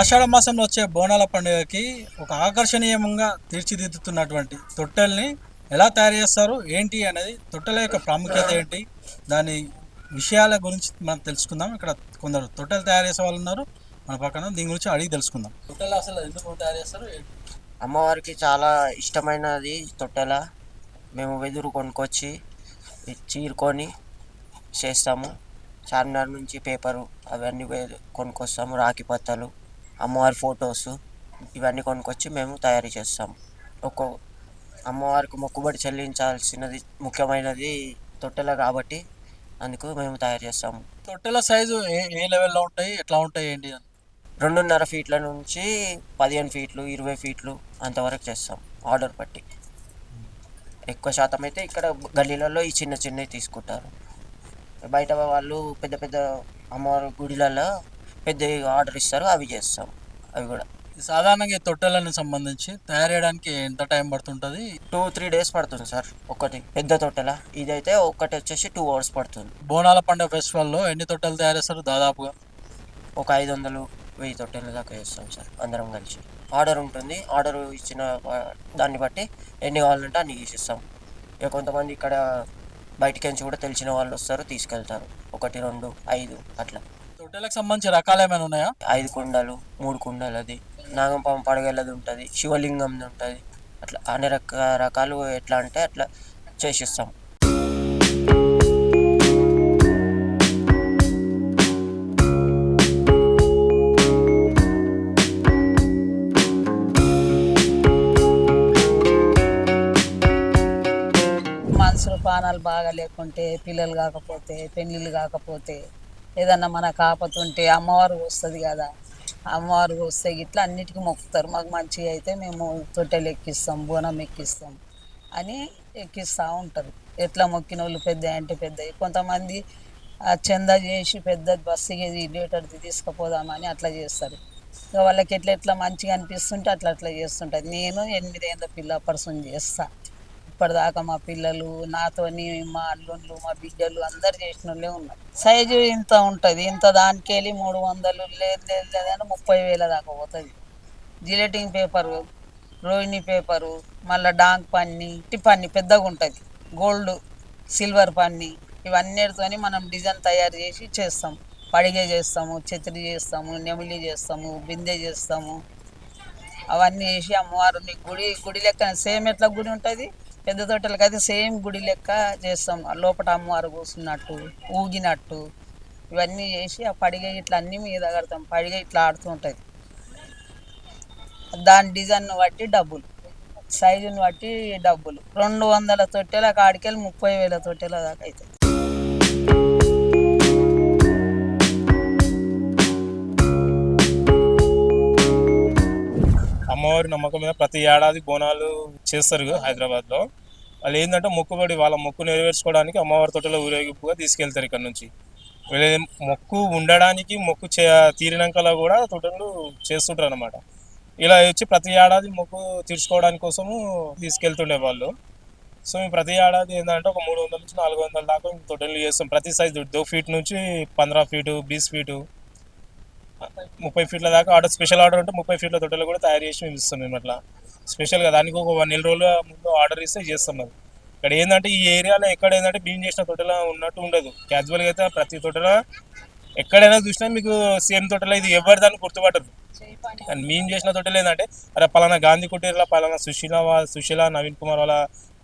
ఆషాఢ మాసంలో వచ్చే బోనాల పండుగకి ఒక ఆకర్షణీయంగా తీర్చిదిద్దుతున్నటువంటి తొట్టెల్ని ఎలా తయారు చేస్తారు ఏంటి అనేది తొట్టెల యొక్క ప్రాముఖ్యత ఏంటి దాని విషయాల గురించి మనం తెలుసుకుందాం. ఇక్కడ కొందరు తొట్టెలు తయారు చేసే వాళ్ళు ఉన్నారు మన పక్కన, దీని గురించి అడిగి తెలుసుకుందాం. తొట్టెలు అసలు ఎందుకు తయారు చేస్తారు ఏంటి? అమ్మవారికి చాలా ఇష్టమైనది తొట్టెల. మేము వెదురు కొనుక్కొచ్చి చీరుకొని చేస్తాము. చార్మినార్ నుంచి పేపరు అవన్నీ కొనుక్కొస్తాము. రాఖీ పత్తాలు, అమ్మవారి ఫొటోస్ ఇవన్నీ కొనుక్కొచ్చి మేము తయారు చేస్తాము. ఒక్కో అమ్మవారికి మొక్కుబడి చెల్లించాల్సినది ముఖ్యమైనది తొట్టెల కాబట్టి అందుకు మేము తయారు చేస్తాము. తొట్టెల సైజు ఏ ఏ లెవెల్లో ఉంటాయి, ఎట్లా ఉంటాయి ఏంటి అని? 2.5 ఫీట్ల నుంచి 15 ఫీట్లు 20 ఫీట్లు అంతవరకు చేస్తాం ఆర్డర్ బట్టి. ఎక్కువ శాతం అయితే ఇక్కడ గల్లీలలో ఈ చిన్న చిన్నవి తీసుకుంటారు. బయట వాళ్ళు పెద్ద పెద్ద అమ్మవారి గుడిలలో పెద్ద ఆర్డర్ ఇస్తారు, అవి చేస్తాం. అవి కూడా సాధారణంగా ఈ తొట్టెలకు సంబంధించి తయారు చేయడానికి ఎంత టైం పడుతుంటుంది? 2-3 డేస్ పడుతుంది సార్. ఒకటి పెద్ద తొట్టెల, ఇదైతే ఒకటి వచ్చేసి 2 అవర్స్ పడుతుంది. బోనాల పండుగ ఫెస్టివల్లో ఎన్ని తొట్టెలు తయారు చేస్తారు దాదాపుగా? ఒక 500-1000 తొట్టెల దాకా చేస్తాం సార్ అందరం కలిసి. ఆర్డర్ ఉంటుంది, ఆర్డర్ ఇచ్చిన దాన్ని బట్టి ఎన్ని కావాలంటే అన్ని చేసిస్తాం. ఇక కొంతమంది ఇక్కడ బయటికి నుంచి కూడా తెలిసిన వాళ్ళు వస్తారు, తీసుకెళ్తారు. 1, 2, 5 అట్లా. తొట్టెలకు సంబంధించి రకాలు ఏమైనా ఉన్నాయా? 5 కుండలు, 3 కుండలది, నాగంపాము పడగలది ఉంటుంది, శివలింగంది ఉంటుంది. అట్లా అన్ని రకాలు ఎట్లా అంటే అట్లా చేసిస్తాం. మనసులో పానాలు బాగా లేకుంటే, పిల్లలు కాకపోతే, పెళ్ళిళ్ళు కాకపోతే, ఏదన్నా మనకు ఆపతుంటే అమ్మవారు వస్తుంది కదా, అమ్మవారు వస్తే ఇట్లా అన్నిటికీ మొక్కుతారు. మాకు మంచిగా అయితే మేము తొట్టెలు ఎక్కిస్తాం, బోనం ఎక్కిస్తాం అని ఎక్కిస్తూ ఉంటారు. ఎట్లా మొక్కిన వాళ్ళు పెద్ద అంటే పెద్దవి. కొంతమంది చందా చేసి పెద్ద బస్సుకి లీటర్ది తీసుకుపోదామని అట్లా చేస్తారు. ఇక వాళ్ళకి ఎట్లా మంచిగా అనిపిస్తుంటే అట్లా చేస్తుంటుంది. నేను 8 ఏళ్ళ పిల్ల పర్సన్ చేస్తాను. ఇప్పటిదాకా మా పిల్లలు నాతోని, మా అల్లుళ్ళు, మా బిడ్డలు అందరు చేసిన వాళ్ళే ఉన్నారు. సైజు ఇంత ఉంటుంది, ఇంత దానికి వెళ్ళి 300 లేదని 30,000 దాకా పోతుంది. జిలెటింగ్ పేపరు, రోహిణి పేపరు, మళ్ళీ డాంగ్ పన్ని, పన్ని పెద్దగా ఉంటుంది, గోల్డ్ సిల్వర్ పన్ని, ఇవన్నిటితో మనం డిజైన్ తయారు చేసి చేస్తాం. పడిగే చేస్తాము, ఛత్రి చేస్తాము, నెమిలి చేస్తాము, బిందె చేస్తాము. అవన్నీ వేసి అమ్మవారిని గుడి లెక్క సేమ్ ఎట్లా గుడి ఉంటుంది పెద్ద తోటలకి అయితే సేమ్ గుడి లెక్క చేస్తాం. లోపల అమ్మవారు కూర్చున్నట్టు, ఊగినట్టు ఇవన్నీ చేసి ఆ పడిగ ఇట్లా అన్నీ మీద కడతాం. పడిగ ఇట్లా ఆడుతూ ఉంటుంది. దాని డిజైన్ను బట్టి డబ్బులు, సైజుని బట్టి డబ్బులు. 200 తొట్టెల కాడికెళ్ళి 30,000 తొట్టెల దాకా అవుతుంది. అమ్మవారి నమ్మకం మీద ప్రతి ఏడాది బోనాలు చేస్తారు హైదరాబాద్లో. వాళ్ళు ఏంటంటే మొక్కుబడి, వాళ్ళ మొక్కు నెరవేర్చుకోవడానికి అమ్మవారి తోటలో ఊరేగింపుగా తీసుకెళ్తారు ఇక్కడ నుంచి. వీళ్ళ మొక్కు ఉండడానికి, మొక్కు తీరినాకలా కూడా తోటలు చేస్తుంటారు అనమాట. ఇలా వచ్చి ప్రతి ఏడాది మొక్కు తీర్చుకోవడానికి కోసము తీసుకెళ్తుండే వాళ్ళు. సో మేము ప్రతి ఏడాది ఏంటంటే ఒక 300 నుంచి 400 దాకా తోటలు చేస్తాం. ప్రతి సైజు 2 ఫీట్ నుంచి 15 ఫీటు, 20 ఫీటు, 30 ఫీట్ల దాకా ఆర్డర్, స్పెషల్ ఆర్డర్ ఉంటే 30 ఫీట్ల తొట్టెలు కూడా తయారు చేసి మేము ఇస్తాం. మేము అట్లా స్పెషల్గా దానికి ఒక 1 నెల రోజుల ముందు ఆర్డర్ ఇస్తే చేస్తాం. అది ఇక్కడ ఏంటంటే ఈ ఏరియాలో ఎక్కడ ఏంటంటే మేము చేసిన తొట్టెల ఉన్నట్టు ఉండదు. క్యాజువల్గా అయితే ప్రతి తొట్టెల ఎక్కడైనా చూసినా మీకు సేమ్ తొట్టెల ఇది ఎవరి దాన్ని గుర్తుపట్టరు. కానీ మేము చేసిన తొట్టెలు ఏంటంటే అరే పలానా గాంధీ కుటీర్లో పలానా సుశీల నవీన్ కుమార్ వాళ్ళ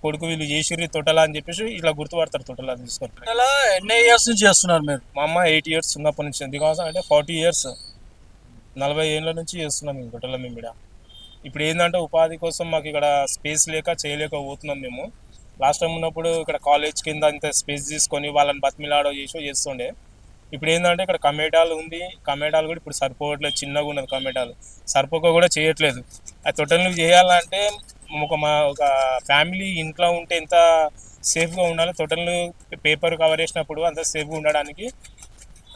కొడుకు వీళ్ళు చేసిర్రి తొట్టెల అని చెప్పేసి ఇట్లా గుర్తుపడతారు తొట్టెల తీసుకొని. ఎన్ని ఇయర్స్ నుంచి చేస్తున్నారు మీరు? మా అమ్మ 8 ఇయర్స్ ఉన్నప్పటి నుంచి, ఎందుకోసం అంటే 40 ఇయర్స్ 40 ఏళ్ళ నుంచి చేస్తున్నాం మేము తొట్టెల. మేము ఇక్కడ ఇప్పుడు ఏంటంటే ఉపాధి కోసం మాకు ఇక్కడ స్పేస్ లేక చేయలేకపోతున్నాం మేము. లాస్ట్ టైం ఉన్నప్పుడు ఇక్కడ కాలేజ్ కింద అంత స్పేస్ తీసుకొని వాళ్ళని బతిమిలాడో చేస్తుండే. ఇప్పుడు ఏంటంటే ఇక్కడ కమేటాలు ఉంది, కమేటాలు కూడా ఇప్పుడు సరిపోవట్లేదు, చిన్నగా ఉన్నది కమేటాలు, సరిపోక కూడా చేయట్లేదు. ఆ తొట్టెలు చేయాలంటే ఒక ఫ్యామిలీ ఇంట్లో ఉంటే ఎంత సేఫ్గా ఉండాలి, తొట్టెలు పేపర్ కవర్ చేసినప్పుడు అంత సేఫ్గా ఉండడానికి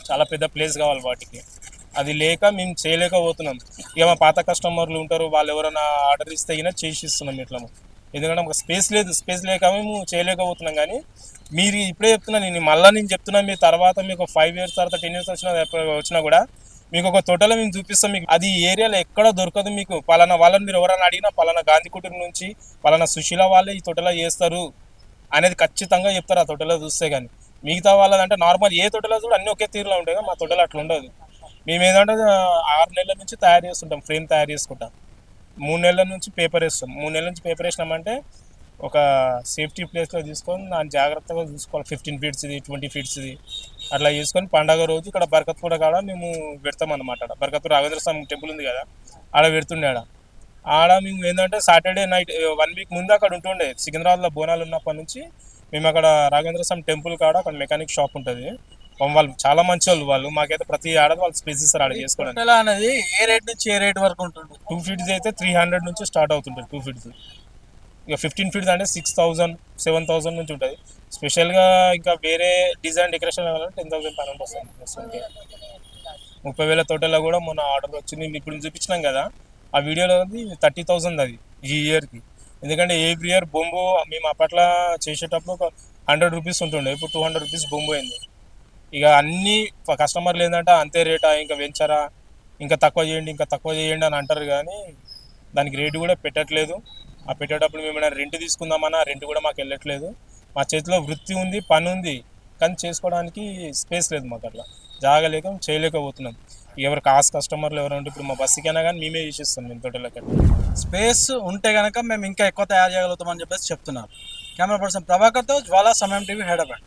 చాలా పెద్ద ప్లేస్ కావాలి వాటికి. అది లేక మేము చేయలేకపోతున్నాం. ఇక మా పాత కస్టమర్లు ఉంటారు, వాళ్ళు ఎవరైనా ఆర్డర్ ఇస్తే అయినా చేసి ఇస్తున్నాం ఇట్లా. ఎందుకంటే మాకు స్పేస్ లేదు, స్పేస్ లేక మేము చేయలేకపోతున్నాం. కానీ మీరు ఇప్పుడే చెప్తున్నా, నేను చెప్తున్నా, మీ తర్వాత మీకు 5 ఇయర్స్ తర్వాత 10 ఇయర్స్ వచ్చినా కూడా మీకు ఒక తోటలో మేము చూపిస్తాం, మీకు అది ఏరియాలో ఎక్కడ దొరకదు. మీకు పలానా వాళ్ళని మీరు ఎవరైనా అడిగినా పలానా గాంధీ కుటీర్ నుంచి పలానా సుశీల వాళ్ళే ఈ తోటలో చేస్తారు అనేది ఖచ్చితంగా చెప్తారు ఆ తోటలో చూస్తే. కానీ మిగతా వాళ్ళదంటే నార్మల్ ఏ తోటలో కూడా అన్ని ఒకే తీరులో ఉంటాయి కదా, మా తోటలో అట్లా ఉండదు. మేము ఏదంటే 6 నెలల నుంచి తయారు చేస్తుంటాం, ఫ్రేమ్ తయారు చేసుకుంటాం. 3 నెలల నుంచి పేపర్ వేస్తాం. 3 నెలల నుంచి పేపర్ వేసినామంటే ఒక సేఫ్టీ ప్లేస్లో తీసుకొని దాన్ని జాగ్రత్తగా చూసుకోవాలి. 15 ఫీట్స్ది 20 ఫీట్స్ది అట్లా చేసుకొని పండగ రోజు ఇక్కడ బరకత్పూడ కాడ మేము పెడతాం అన్నమాట. ఆడ బరకత్పూడ రాఘవేంద్ర స్వామి టెంపుల్ ఉంది కదా, ఆడ పెడుతుండే. ఆడ మేము ఏంటంటే సాటర్డే నైట్ 1 వీక్ ముందు అక్కడ ఉంటుండే. సికింద్రాబాద్లో బోనాలు ఉన్నప్పటి నుంచి మేము అక్కడ రాఘవేంద్ర స్వామి టెంపుల్ కాడ అక్కడ మెకానిక్ షాప్ ఉంటుంది. వాళ్ళు చాలా మంచి వాళ్ళు. మాకైతే ప్రతి ఏడాది వాళ్ళు స్పేస్ ఇస్తారు ఆడ చేసుకోవడానికి. తొట్టెల అనేది ఏ రేట్ నుంచి ఏ రేట్ వరకు ఉంటుంది? 2 ఫీట్స్ అయితే 300 నుంచి స్టార్ట్ అవుతుంటుంది. 2 ఫీట్స్ ఇక 15 ఫీట్స్ అంటే 6000 7000 నుంచి ఉంటుంది. స్పెషల్గా ఇంకా వేరే డిజైన్ డెకరేషన్ కావాలంటే 10,000 పైన వస్తుంది. 30,000 తోటలో కూడా మొన్న ఆర్డర్ వచ్చింది. ఇప్పుడు చూపించినాం కదా ఆ వీడియోలో 30,000 అది ఈ ఇయర్కి. ఎందుకంటే ఎవ్రీ ఇయర్ బొంబు మేము అప్పట్లో చేసేటప్పుడు ఒక 100 రూపీస్ ఉంటుండే, ఇప్పుడు 200 రూపీస్ బొంబు అయింది. ఇక అన్ని కస్టమర్లు ఏంటంటే అంతే రేటా, ఇంకా వెంచరా, ఇంకా తక్కువ చేయండి అని అంటారు. కానీ దానికి రేటు కూడా పెట్టట్లేదు. ఆ పెట్టేటప్పుడు మేము ఏమైనా రెంట్ తీసుకుందామన్నా రెంట్ కూడా మాకు వెళ్ళట్లేదు. మా చేతిలో వృత్తి ఉంది, పని ఉంది, కానీ చేసుకోవడానికి స్పేస్ లేదు మాకు. అట్లా జాగా లేక చేయలేకపోతున్నాం. ఎవరు కస్టమర్లు ఎవరు ఉంటే ఇప్పుడు మా బస్సుకైనా కానీ మేమే చేసేస్తాం మేము తోటలకి. స్పేస్ ఉంటే కనుక మేము ఇంకా ఎక్కువ తయారు చేయగలుగుతామని చెప్పేసి చెప్తున్నారు. కెమెరా పర్సన్ ప్రభాకర్తో జ్వాలా సమయం టీవీ హైదరాబాద్.